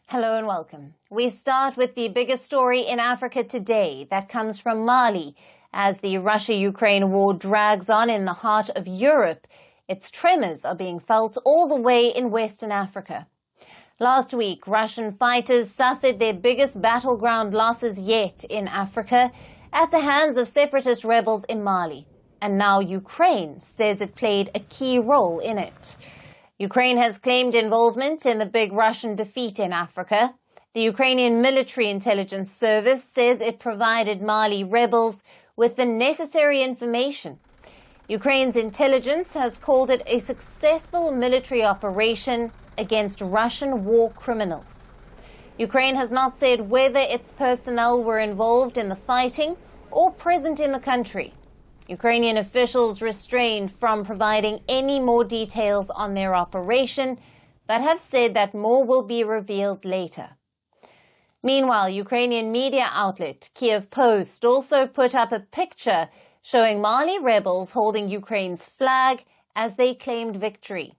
Hello and welcome. We start with the biggest story in Africa today that comes from Mali. As the Russia-Ukraine war drags on in the heart of Europe, its tremors are being felt all the way in Western Africa. Last week, Russian fighters suffered their biggest battleground losses yet in Africa at the hands of separatist rebels in Mali. And now Ukraine says it played a key role in it. Ukraine has claimed involvement in the big Russian defeat in Africa. The Ukrainian military intelligence service says it provided Mali rebels with the necessary information. Ukraine's intelligence has called it a successful military operation against Russian war criminals. Ukraine has not said whether its personnel were involved in the fighting or present in the country. Ukrainian officials restrained from providing any more details on their operation, but have said that more will be revealed later. Meanwhile, Ukrainian media outlet Firstpost also put up a picture showing Mali rebels holding Ukraine's flag as they claimed victory.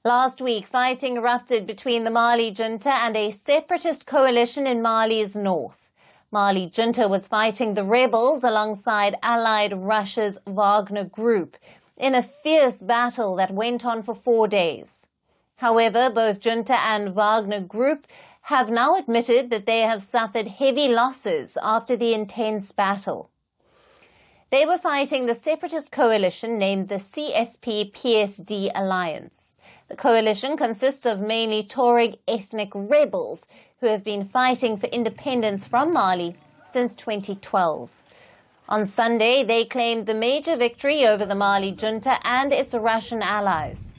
Last week, fighting erupted between the Mali junta and a separatist coalition in Mali's north. Mali junta was fighting the rebels alongside allied Russia's Wagner group in a fierce battle that went on for 4 days. However, both junta and Wagner group have now admitted that they have suffered heavy losses after the intense battle. They were fighting the separatist coalition named the CSP-PSD Alliance. The coalition consists of mainly Tuareg ethnic rebels who have been fighting for independence from Mali since 2012. On Sunday, they claimed the major victory over the Mali junta and its Russian allies.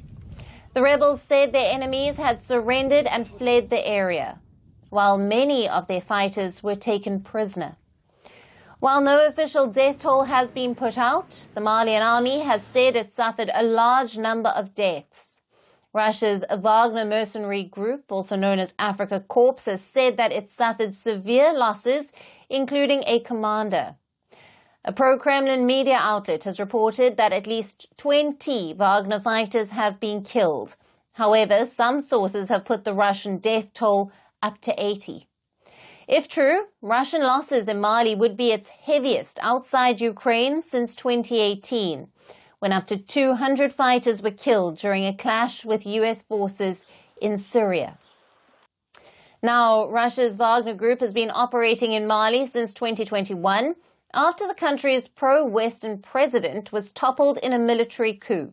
The rebels said their enemies had surrendered and fled the area, while many of their fighters were taken prisoner. While no official death toll has been put out, the Malian army has said it suffered a large number of deaths. Russia's Wagner mercenary group, also known as Africa Corps, has said that it suffered severe losses, including a commander. A pro-Kremlin media outlet has reported that at least 20 Wagner fighters have been killed. However, some sources have put the Russian death toll up to 80. If true, Russian losses in Mali would be its heaviest outside Ukraine since 2018. When up to 200 fighters were killed during a clash with U.S. forces in Syria. Now, Russia's Wagner group has been operating in Mali since 2021 after the country's pro-Western president was toppled in a military coup.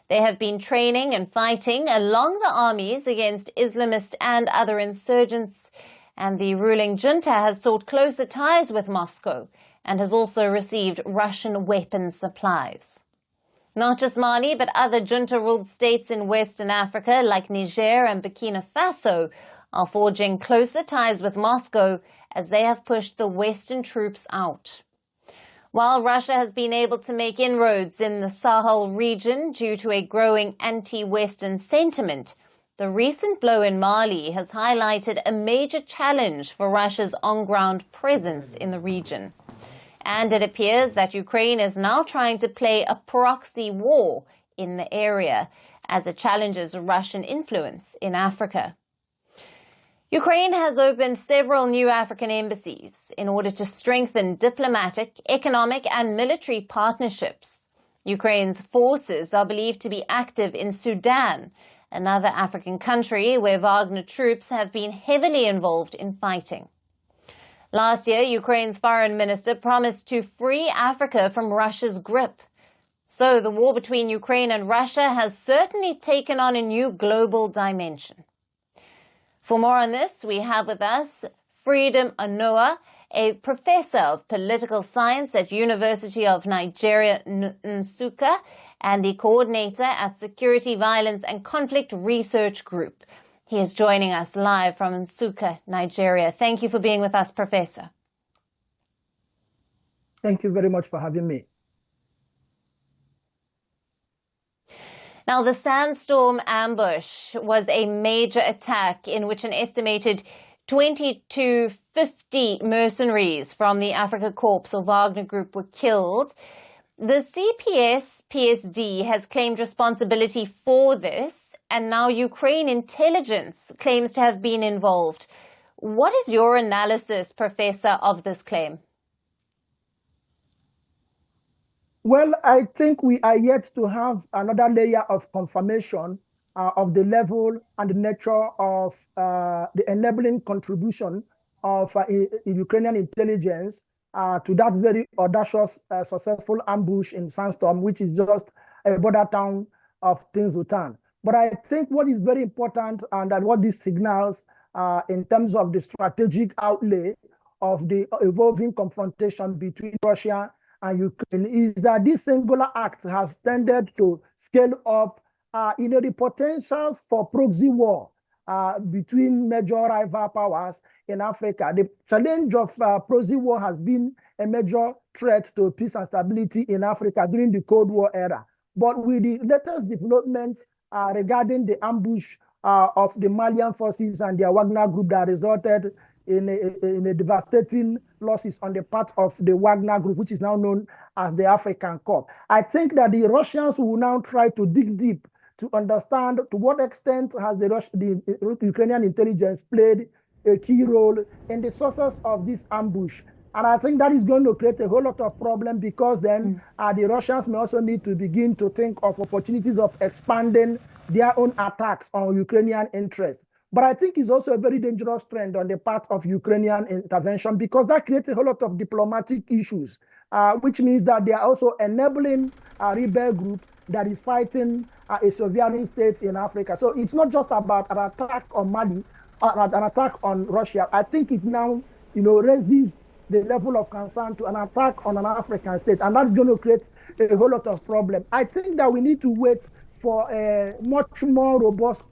They have been training and fighting along the armies against Islamists and other insurgents, and the ruling junta has sought closer ties with Moscow and has also received Russian weapons supplies. Not just Mali, but other junta-ruled states in Western Africa, like Niger and Burkina Faso, are forging closer ties with Moscow as they have pushed the Western troops out. While Russia has been able to make inroads in the Sahel region due to a growing anti-Western sentiment, the recent blow in Mali has highlighted a major challenge for Russia's on-ground presence in the region. And it appears that Ukraine is now trying to play a proxy war in the area as it challenges Russian influence in Africa. Ukraine has opened several new African embassies in order to strengthen diplomatic, economic and military partnerships. Ukraine's forces are believed to be active in Sudan, another African country where Wagner troops have been heavily involved in fighting. Last year, Ukraine's foreign minister promised to free Africa from Russia's grip. So the war between Ukraine and Russia has certainly taken on a new global dimension. For more on this, we have with us Freedom Onoa, a professor of political science at University of Nigeria, Nsukka, and the coordinator at Security, Violence and Conflict Research Group. He is joining us live from Nsukka, Nigeria. Thank you for being with us, Professor. Thank you very much for having me. Now, the Sandstorm ambush was a major attack in which an estimated 20 to 50 mercenaries from the Africa Corps or Wagner Group were killed. The CPS-PSD has claimed responsibility for this and now Ukraine intelligence claims to have been involved. What is your analysis, Professor, of this claim? Well, I think we are yet to have another layer of confirmation of the level and the nature of the enabling contribution of Ukrainian intelligence to that very audacious, successful ambush in Sandstorm, which is just a border town of Tinzutan. But I think what is very important and that what this signals in terms of the strategic outlay of the evolving confrontation between Russia and Ukraine is that this singular act has tended to scale up the potentials for proxy war between major rival powers in Africa. The challenge of proxy war has been a major threat to peace and stability in Africa during the Cold War era. But with the latest developments regarding the ambush of the Malian forces and their Wagner group that resulted in a devastating losses on the part of the Wagner group, which is now known as the African Corps. I think that the Russians will now try to dig deep to understand to what extent has the Ukrainian intelligence played a key role in the sources of this ambush. And I think that is going to create a whole lot of problem because then the Russians may also need to begin to think of opportunities of expanding their own attacks on Ukrainian interests. But I think it's also a very dangerous trend on the part of Ukrainian intervention because that creates a whole lot of diplomatic issues, which means that they are also enabling a rebel group that is fighting a sovereign state in Africa. So it's not just about an attack on Mali, an attack on Russia. I think it now, raises the level of concern to an attack on an African state, and that's going to create a whole lot of problem. I think that we need to wait for a much more robust,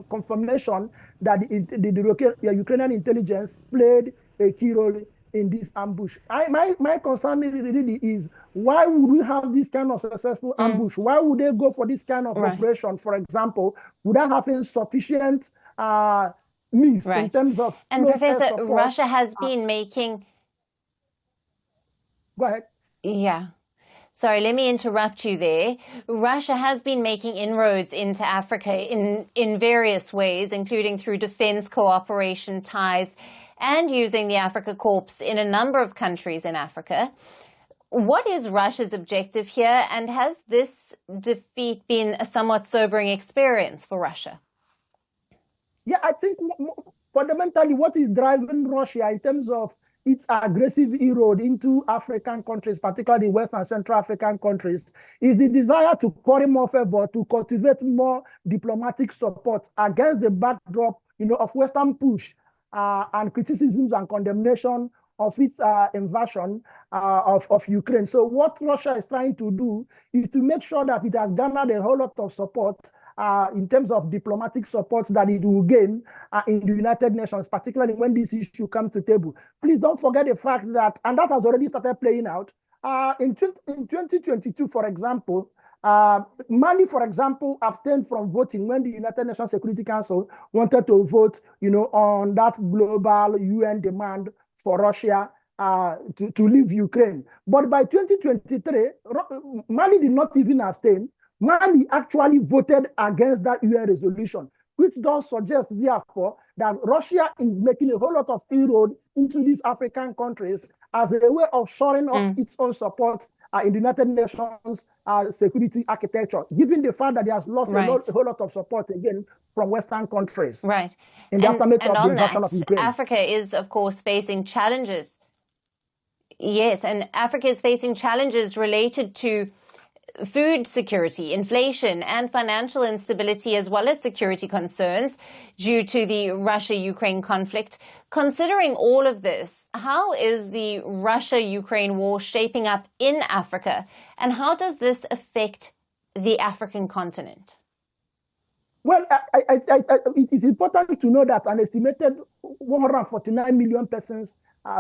confirmation that the Ukrainian intelligence played a key role in this ambush. My concern really is, why would we have this kind of successful ambush? Why would they go for this kind of operation, for example, without having sufficient means in terms of... And Professor, Russia has been making... Go ahead. Yeah. Sorry, let me interrupt you there. Russia has been making inroads into Africa in various ways, including through defense cooperation ties and using the Africa Corps in a number of countries in Africa. What is Russia's objective here, and has this defeat been a somewhat sobering experience for Russia? Yeah, I think fundamentally what is driving Russia in terms of its aggressive inroad into African countries, particularly West and Central African countries, is the desire to curry more favor, to cultivate more diplomatic support against the backdrop, of Western push and criticisms and condemnation of its invasion of Ukraine. So what Russia is trying to do is to make sure that it has garnered a whole lot of support in terms of diplomatic support that it will gain in the United Nations, particularly when this issue comes to table. Please don't forget the fact that, and that has already started playing out, in 2022, for example, Mali, for example, abstained from voting when the United Nations Security Council wanted to vote, on that global UN demand for Russia to leave Ukraine. But by 2023, Mali did not even abstain. Mali actually voted against that UN resolution, which does suggest, therefore, that Russia is making a whole lot of inroad into these African countries as a way of shoring up its own support in the United Nations security architecture, given the fact that it has lost a whole lot of support again from Western countries. Right. In the aftermath of the invasion of Ukraine. Africa is, of course, facing challenges. Yes, and Africa is facing challenges related to food security, inflation, and financial instability, as well as security concerns due to the Russia-Ukraine conflict. Considering all of this, how is the Russia-Ukraine war shaping up in Africa, and how does this affect the African continent? Well, it is important to know that an estimated 149 million persons,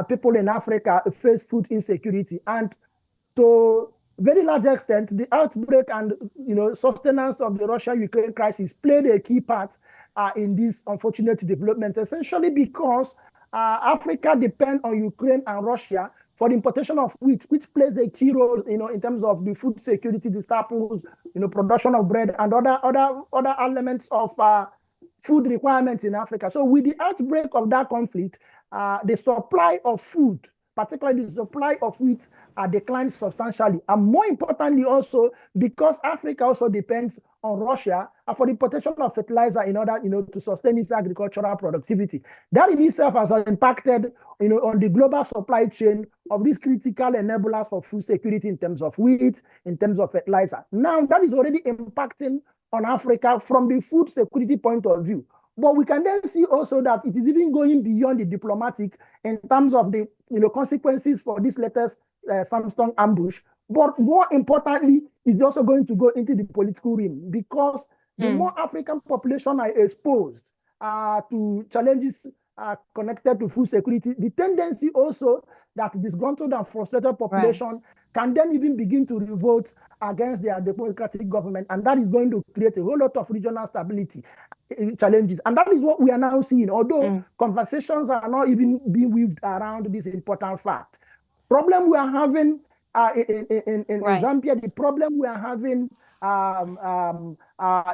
people in Africa, face food insecurity, and to very large extent, the outbreak and sustenance of the Russia-Ukraine crisis played a key part in this unfortunate development, essentially because Africa depends on Ukraine and Russia for the importation of wheat, which plays a key role, in terms of the food security, the staples, production of bread and other elements of food requirements in Africa. So with the outbreak of that conflict, the supply of food, particularly the supply of wheat, declined substantially. And more importantly also, because Africa also depends on Russia for the importation of fertilizer in order, to sustain its agricultural productivity. That in itself has impacted, on the global supply chain of these critical enablers for food security in terms of wheat, in terms of fertilizer. Now, that is already impacting on Africa from the food security point of view. But we can then see also that it is even going beyond the diplomatic in terms of the consequences for this latest Samsung ambush. But more importantly, it's also going to go into the political realm, because the more African population are exposed to challenges connected to food security, the tendency also that disgruntled and frustrated population can then even begin to revolt against their democratic government. And that is going to create a whole lot of regional stability challenges. And that is what we are now seeing, although conversations are not even being weaved around this important fact. Problem we are having in Zambia, the problem we are having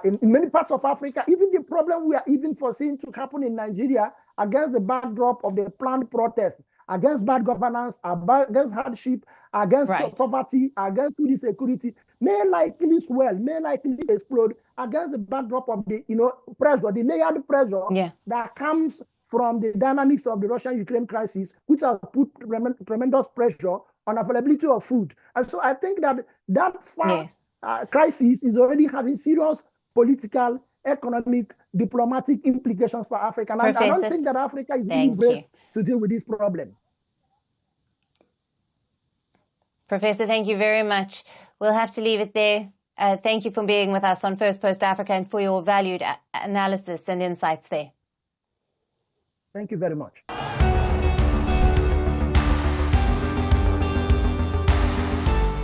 in many parts of Africa, even the problem we are even foreseeing to happen in Nigeria against the backdrop of the planned protest, against bad governance, against hardship, against poverty, against food insecurity, may likely swell, may likely explode against the backdrop of the pressure, the layered pressure that comes from the dynamics of the Russian-Ukraine crisis, which has put tremendous pressure on availability of food. And so I think that crisis is already having serious political, economic, diplomatic implications for Africa. And I don't think that Africa is really braced to deal with this problem. Professor, thank you very much. We'll have to leave it there. Thank you for being with us on Firstpost Africa and for your valued analysis and insights there. Thank you very much.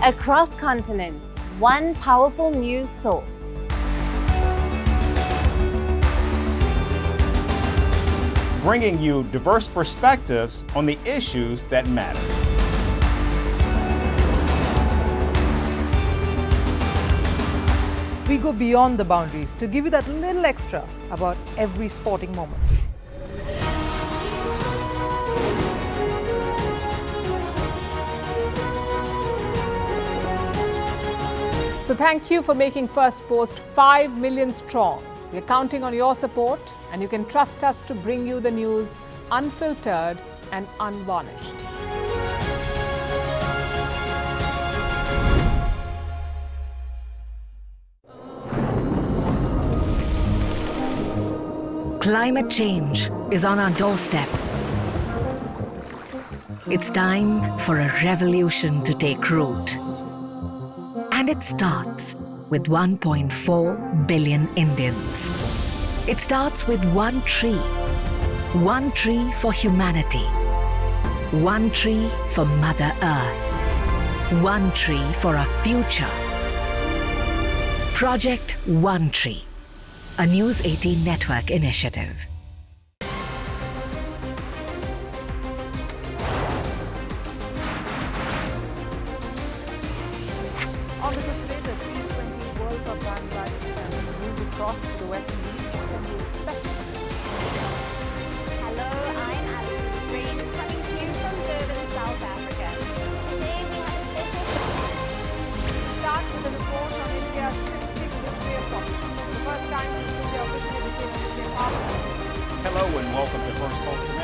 Across continents, one powerful news source. Bringing you diverse perspectives on the issues that matter. We go beyond the boundaries to give you that little extra about every sporting moment. So thank you for making Firstpost 5 million strong. We're counting on your support, and you can trust us to bring you the news unfiltered and unvarnished. Climate change is on our doorstep. It's time for a revolution to take root. And it starts with 1.4 billion Indians. It starts with one tree for humanity, one tree for Mother Earth, one tree for our future. Project One Tree, a News 18 network initiative. On the show today, the T20 World Cup bandwagon has moved across to the West Indies. What can you expect from this? Hello, I'm Alison Green, coming to you from Durban, South Africa. Today we have a special show. Start with a report on India's shifting nuclear posture. The first time since India officially became a nuclear power. Hello and welcome to Firstpost.